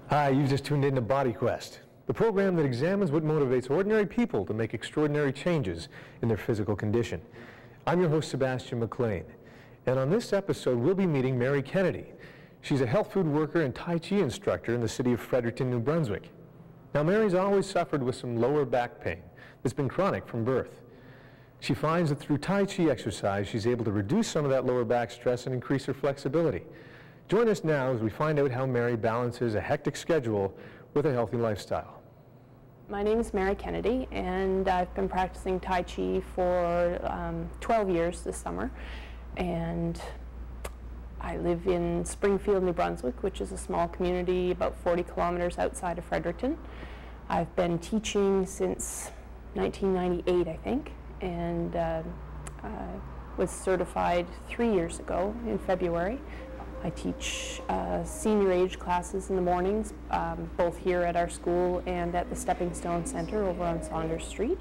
Hi, you've just tuned in to BQuest, the program that examines what motivates ordinary people to make extraordinary changes in their physical condition. I'm your host, Sebastian McLean, and on this episode, we'll be meeting Mary Kennedy. She's a health food worker and Tai Chi instructor in the city of Fredericton, New Brunswick. Now, Mary's always suffered with some lower back pain that's been chronic from birth. She finds that through Tai Chi exercise, she's able to reduce some of that lower back stress and increase her flexibility. Join us now as we find out how Mary balances a hectic schedule with a healthy lifestyle. My name is Mary Kennedy, and I've been practicing Tai Chi for 12 years this summer. And I live in Springfield, New Brunswick, which is a small community about 40 kilometers outside of Fredericton. I've been teaching since 1998, I think, and was certified 3 years ago in February. I teach senior age classes in the mornings, both here at our school and at the Stepping Stone Center over on Saunders Street,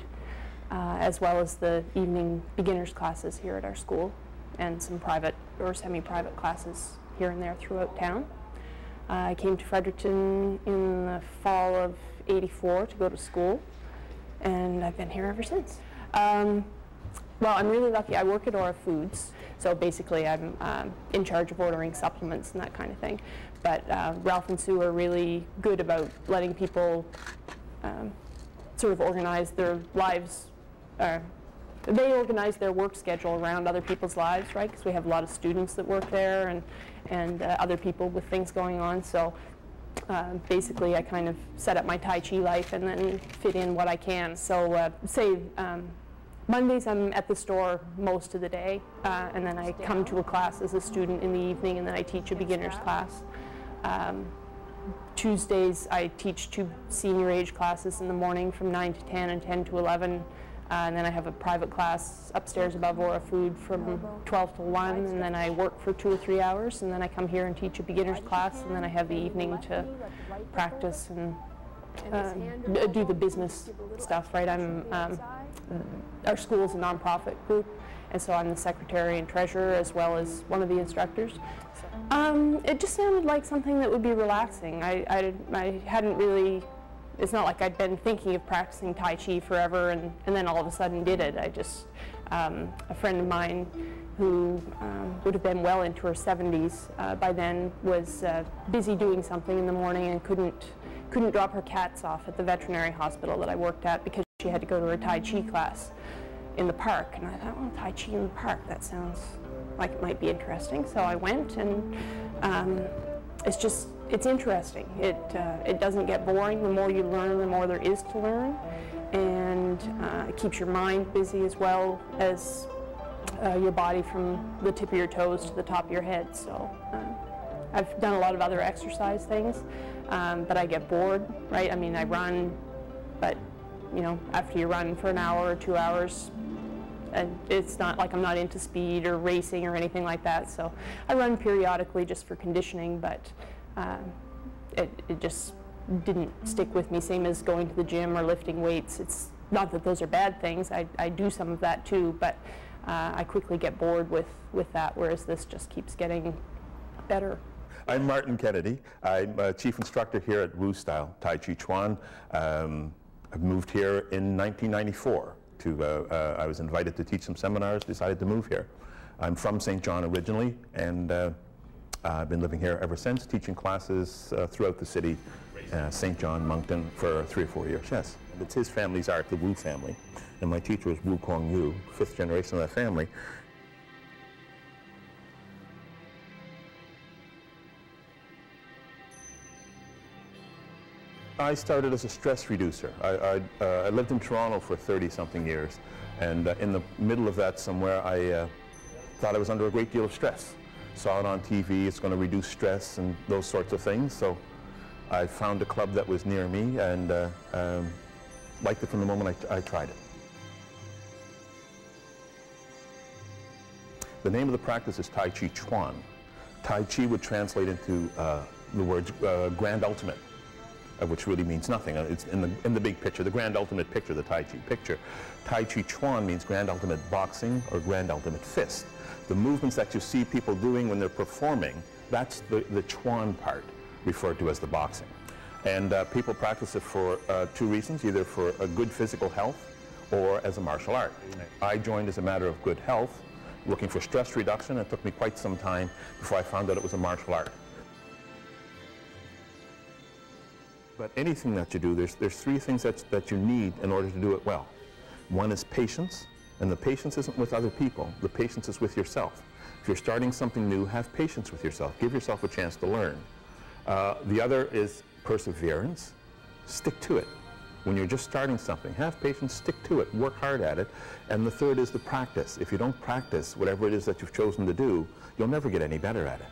as well as the evening beginners classes here at our school and some private or semi-private classes here and there throughout town. I came to Fredericton in the fall of '84 to go to school, and I've been here ever since. Well, I'm really lucky. I work at Aura Foods, so basically I'm in charge of ordering supplements and that kind of thing. But Ralph and Sue are really good about letting people sort of organize their lives. They organize their work schedule around other people's lives, right? Because we have a lot of students that work there and other people with things going on. So basically I kind of set up my Tai Chi life and then fit in what I can. So say Mondays I'm at the store most of the day, and then I come to a class as a student in the evening, and then I teach a beginner's class. Tuesdays I teach 2 senior age classes in the morning from 9 to 10 and 10 to 11. And then I have a private class upstairs above Aura Food from 12 to 1, and then I work for 2 or 3 hours, and then I come here and teach a beginner's class, and then I have the evening to practice and do the business stuff, right? Our school is a nonprofit group, and so I'm the secretary and treasurer as well as one of the instructors. It just sounded like something that would be relaxing. I hadn't really, it's not like I'd been thinking of practicing Tai Chi forever and then all of a sudden did it. I just, a friend of mine who would have been well into her 70s by then was busy doing something in the morning and couldn't drop her cats off at the veterinary hospital that I worked at because she had to go to her Tai Chi class in the park. And I thought, well, Tai Chi in the park, that sounds like it might be interesting. So I went, and it's interesting. It doesn't get boring. The more you learn, the more there is to learn. And it keeps your mind busy as well as your body from the tip of your toes to the top of your head. So I've done a lot of other exercise things, but I get bored, right? I mean, I run, but you know, after you run for an hour or 2 hours, and it's not like I'm not into speed or racing or anything like that. So I run periodically just for conditioning, but it just didn't stick with me, same as going to the gym or lifting weights. It's not that those are bad things. I do some of that too, but I quickly get bored with that, whereas this just keeps getting better. I'm Martin Kennedy. I'm a chief instructor here at Wu Style Tai Chi Chuan. I've moved here in 1994. I was invited to teach some seminars, decided to move here. I'm from St. John originally, and I've been living here ever since, teaching classes throughout the city, St. John, Moncton, for 3 or 4 years, yes. It's his family's art, the Wu family, and my teacher is Wu Kong Yu, 5th generation of that family. I started as a stress reducer. I lived in Toronto for 30-something years, and in the middle of that somewhere I thought I was under a great deal of stress. Saw it on TV, it's going to reduce stress and those sorts of things, so I found a club that was near me and liked it from the moment I tried it. The name of the practice is Tai Chi Chuan. Tai Chi would translate into the words grand ultimate, which really means nothing. It's in the big picture, the grand ultimate picture, the Tai Chi picture. Tai Chi Chuan means grand ultimate boxing or grand ultimate fist. The movements that you see people doing when they're performing, that's the Chuan part, referred to as the boxing. And people practice it for two reasons, either for a good physical health or as a martial art. I joined as a matter of good health, looking for stress reduction. It took me quite some time before I found out it was a martial art. But anything that you do, there's three things that you need in order to do it well. One is patience, and the patience isn't with other people. The patience is with yourself. If you're starting something new, have patience with yourself. Give yourself a chance to learn. The other is perseverance. Stick to it. When you're just starting something, have patience, stick to it, work hard at it. And the third is the practice. If you don't practice whatever it is that you've chosen to do, you'll never get any better at it.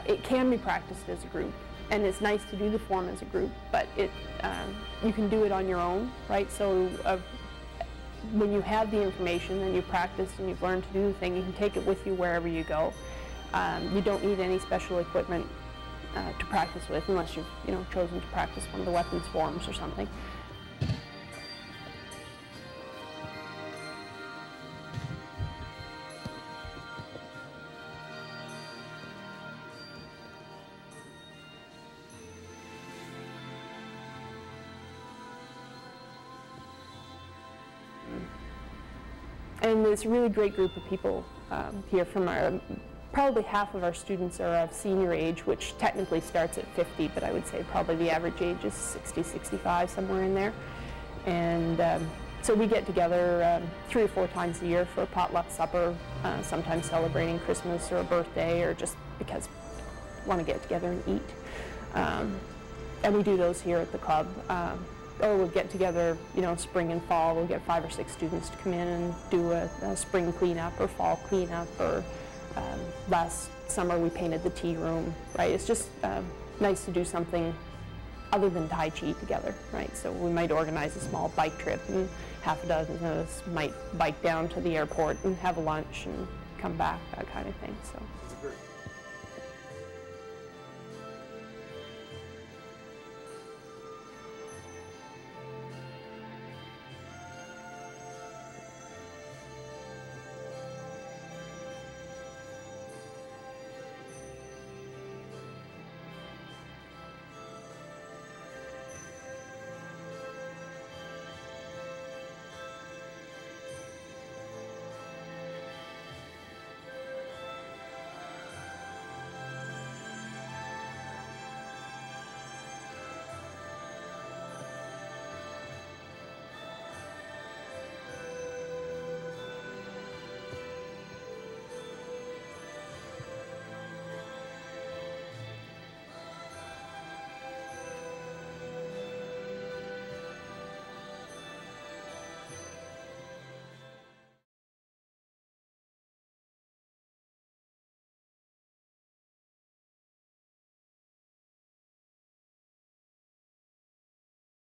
It can be practiced as a group, and it's nice to do the form as a group, but you can do it on your own, right? So when you have the information and you practice and you've learned to do the thing, you can take it with you wherever you go. You don't need any special equipment to practice with, unless you've chosen to practice one of the weapons forms or something. And it's a really great group of people here from probably half of our students are of senior age, which technically starts at 50, but I would say probably the average age is 60, 65, somewhere in there. And so we get together 3 or 4 times a year for a potluck supper, sometimes celebrating Christmas or a birthday, or just because we want to get together and eat. And we do those here at the club. Or we'll get together, spring and fall. We'll get 5 or 6 students to come in and do a spring cleanup or fall cleanup. Or last summer we painted the tea room, right? It's just nice to do something other than Tai Chi together, right? So we might organize a small bike trip, and half a dozen of us might bike down to the airport and have a lunch and come back, that kind of thing. So.